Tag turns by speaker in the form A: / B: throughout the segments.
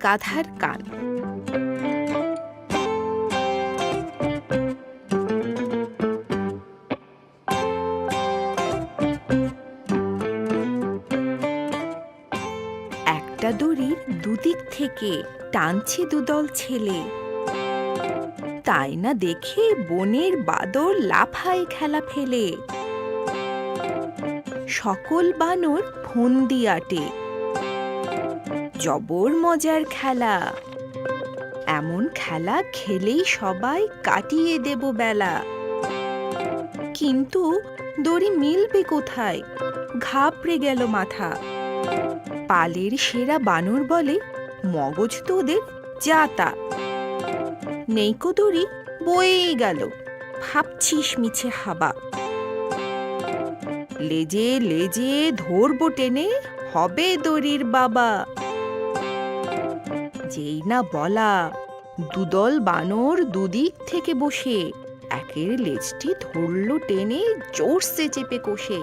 A: গাধার কান। একটা দড়ির দুদিক থেকে টানছে দুদল ছেলে, তাই না দেখে বনের বাদর লাফায় খেলা ফেলে। সকল বানর ফন্দি আটে, জবর মজার খেলা। এমন খেলা খেলেই সবাই কাটিয়ে দেব বেলা। কিন্তু দড়ি মিলবে কোথায়, ঘাবড়ে গেল মাথা। পালের সেরা বানর বলে, মগজ তো ওদের যাতা। নেইকো দড়ি বয়ে গেল, ভাবছিস মিছে হাবা। লেজে লেজে ধরবো টেনে, হবে দড়ির বাবা। যেই না বলা, দুদল বানর দুদিক থেকে বসে একের লেজটি ধরল টেনে, জোরসে চেপে কষে।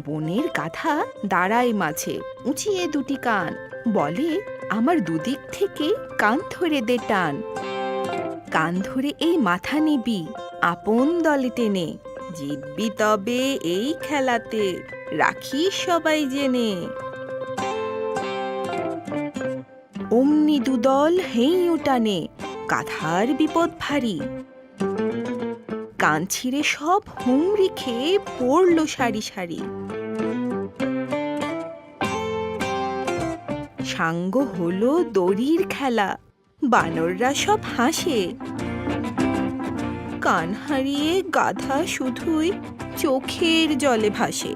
A: বনের গাধা দাঁড়ায় মাঝে, উঁচিয়ে দুটি কান, বলে, আমার দুদিক থেকে কান ধরে দে টান। কান ধরে এই মাথা নিবি, আপন দলে টেনে, জিতবি তবে এই খেলাতে, রাখিস সবাই জেনে। অমনি দুদল হেইও টানে, গাধার বিপদ ভারী। কান ছিঁড়ে সব হুমড়ি খেয়ে পড়ল সারি সারি। সাঙ্গ হলো দড়ির খেলা, বানররা সব হাসে। কান হারিয়ে গাধা শুধুই চোখের জলে ভাসে।